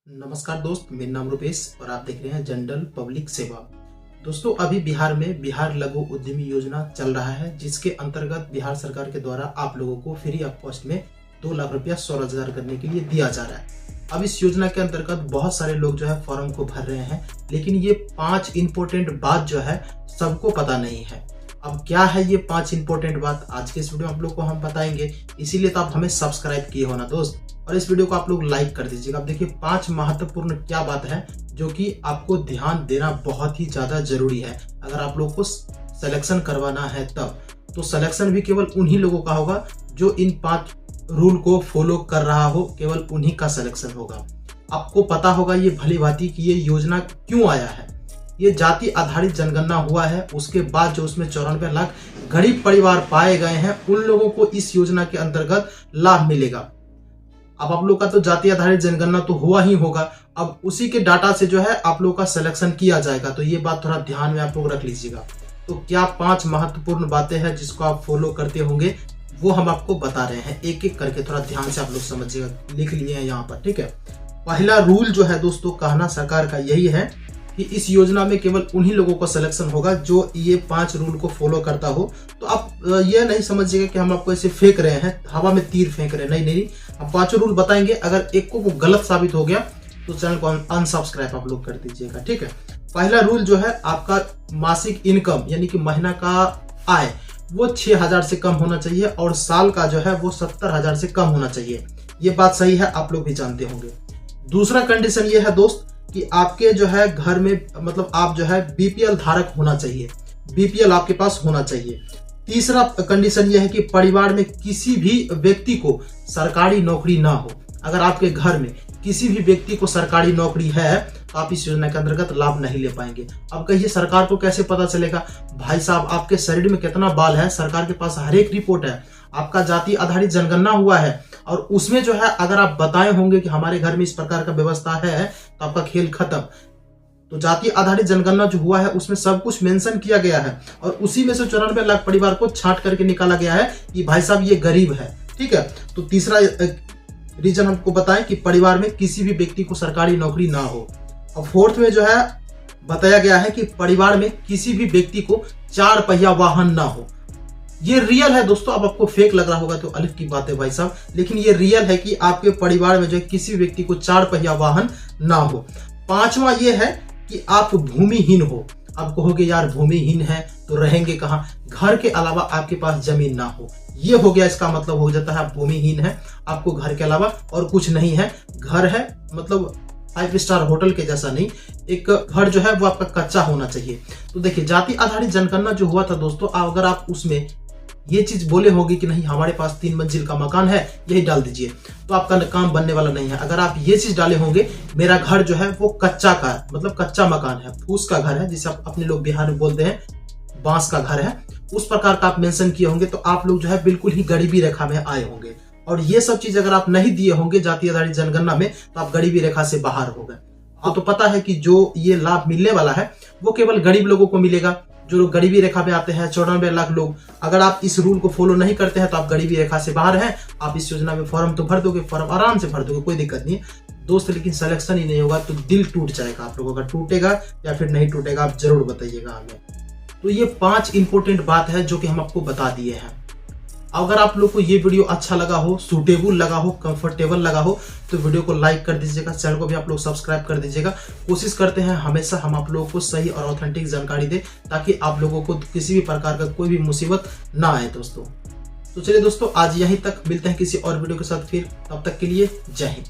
नमस्कार दोस्त, मेरा नाम रुपेश और आप देख रहे हैं जनरल पब्लिक सेवा। दोस्तों, अभी बिहार में बिहार लघु उद्यमी योजना चल रहा है, जिसके अंतर्गत बिहार सरकार के द्वारा आप लोगों को फ्री ऑफ कॉस्ट में 2 लाख रुपया स्वरोजगार करने के लिए दिया जा रहा है। अब इस योजना के अंतर्गत बहुत सारे लोग जो है फॉर्म को भर रहे हैं, लेकिन ये 5 इंपॉर्टेंट बात जो है सबको पता नहीं है। अब क्या है ये 5 इंपॉर्टेंट बात, आज के इस वीडियो में आप लोग को हम बताएंगे। इसीलिए तो आप हमें सब्सक्राइब किए हो ना दोस्त, और इस वीडियो को आप लोग लाइक कर दीजिएगा। अब देखिए 5 महत्वपूर्ण क्या बात है जो कि आपको ध्यान देना बहुत ही ज्यादा जरूरी है। अगर आप लोग को सिलेक्शन करवाना है तब तो सिलेक्शन भी केवल उन्हीं लोगों का होगा जो इन 5 रूल को फॉलो कर रहा हो, केवल उन्हीं का सिलेक्शन होगा। आपको पता होगा ये भली भांति कि ये योजना क्यों आया है। ये जाति आधारित जनगणना हुआ है, उसके बाद जो उसमें 94 लाख गरीब परिवार पाए गए हैं, उन लोगों को इस योजना के अंतर्गत लाभ मिलेगा। अब आप लोग का तो जाति आधारित जनगणना तो हुआ ही होगा, अब उसी के डाटा से जो है आप लोग का सिलेक्शन किया जाएगा। तो ये बात थोड़ा ध्यान में आप लोग रख लीजिएगा। तो क्या 5 महत्वपूर्ण बातें हैं जिसको आप फॉलो करते होंगे, वो हम आपको बता रहे हैं एक एक करके। थोड़ा ध्यान से आप लोग समझिएगा, लिख लिए हैं यहाँ पर, ठीक है। पहला रूल जो है दोस्तों, कहना सरकार का यही है कि इस योजना में केवल उन्हीं लोगों का सिलेक्शन होगा जो ये 5 रूल को फॉलो करता हो। तो आप ये नहीं समझिएगा कि हम आपको ऐसे फेंक रहे हैं, हवा में तीर फेंक रहे हैं, नहीं। हम 5 रूल बताएंगे, अगर एक को गलत साबित हो गया तो चैनल को अनसब्सक्राइब आप लोग कर दीजिएगा, ठीक है। पहला रूल जो है, आपका मासिक इनकम यानी कि महीना का आय वो 6,000 से कम होना चाहिए और साल का जो है वो 70,000 से कम होना चाहिए। ये बात सही है, आप लोग भी जानते होंगे। दूसरा कंडीशन ये है दोस्त कि आपके जो है घर में मतलब आप जो है बीपीएल धारक होना चाहिए, बीपीएल आपके पास होना चाहिए। तीसरा कंडीशन यह है कि परिवार में किसी भी व्यक्ति को सरकारी नौकरी ना हो। अगर आपके घर में किसी भी व्यक्ति को सरकारी नौकरी है तो आप इस योजना के अंतर्गत लाभ नहीं ले पाएंगे। अब कहिए सरकार को कैसे पता चलेगा? भाई साहब, आपके शरीर में कितना बाल है, सरकार के पास हर एक रिपोर्ट है। आपका जाति आधारित जनगणना हुआ है और उसमें जो है अगर आप बताए होंगे कि हमारे घर में इस प्रकार का व्यवस्था है तो आपका खेल खत्म। तो जाति आधारित जनगणना जो हुआ है उसमें सब कुछ मेंशन किया गया है और उसी में से 94 लाख परिवार को छांट करके निकाला गया है कि भाई साहब ये गरीब है, ठीक है। तो तीसरा रीजन हमको बताएं कि परिवार में किसी भी व्यक्ति को सरकारी नौकरी ना हो। और फोर्थ में जो है बताया गया है कि परिवार में किसी भी व्यक्ति को 4 पहिया वाहन ना हो। ये रियल है दोस्तों। अब आपको फेक लग रहा होगा तो अलग की बात है भाई साहब, लेकिन ये रियल है कि आपके परिवार में जो है किसी व्यक्ति को 4 पहिया वाहन ना हो। 5वां ये है कि आप भूमिहीन हो। आप कहोगे यार भूमिहीन है तो रहेंगे कहाँ, घर के अलावा आपके पास जमीन ना हो। ये हो गया, इसका मतलब हो जाता है आप भूमिहीन है, आपको घर के अलावा और कुछ नहीं है। घर है मतलब 5 स्टार होटल के जैसा नहीं, एक घर जो है वो आपका कच्चा होना चाहिए। तो देखिए जाति आधारित जनगणना जो हुआ था दोस्तों, अगर आप उसमें ये चीज बोले होंगे कि नहीं हमारे पास 3 मंजिल का मकान है, यही डाल दीजिए, तो आपका काम बनने वाला नहीं है। अगर आप ये चीज डाले होंगे मेरा घर जो है वो कच्चा का है, मतलब कच्चा मकान है, फूस का घर है, जिसे आप अपने लोग बिहार में बोलते हैं बांस का घर है, उस प्रकार का आप मेंशन किए होंगे तो आप लोग जो है बिल्कुल ही गरीबी रेखा में आए होंगे। और ये सब चीज अगर आप नहीं दिए होंगे जाति आधारित जनगणना में तो आप गरीबी रेखा से बाहर हो गए। आपको तो पता है कि जो ये लाभ मिलने वाला है वो केवल गरीब लोगों को मिलेगा, जो लोग गरीबी रेखा में आते हैं 94 लाख लोग। अगर आप इस रूल को फॉलो नहीं करते हैं तो आप गरीबी रेखा से बाहर हैं। आप इस योजना में फॉर्म तो भर दोगे, फॉर्म आराम से भर दोगे, कोई दिक्कत नहीं है दोस्त, लेकिन सिलेक्शन ही नहीं होगा तो दिल टूट जाएगा आप लोगों का। टूटेगा या फिर नहीं टूटेगा आप जरूर बताइएगा हमें। तो ये 5 इंपॉर्टेंट बात है जो कि हम आपको बता दिए हैं। अगर आप लोग को ये वीडियो अच्छा लगा हो, सूटेबल लगा हो, कंफर्टेबल लगा हो तो वीडियो को लाइक कर दीजिएगा, चैनल को भी आप लोग सब्सक्राइब कर दीजिएगा। कोशिश करते हैं हमेशा हम आप लोगों को सही और ऑथेंटिक जानकारी दें ताकि आप लोगों को किसी भी प्रकार का कोई भी मुसीबत ना आए दोस्तों। तो चलिए दोस्तों, आज यहीं तक, मिलते हैं किसी और वीडियो के साथ फिर, तब तक के लिए जय हिंद।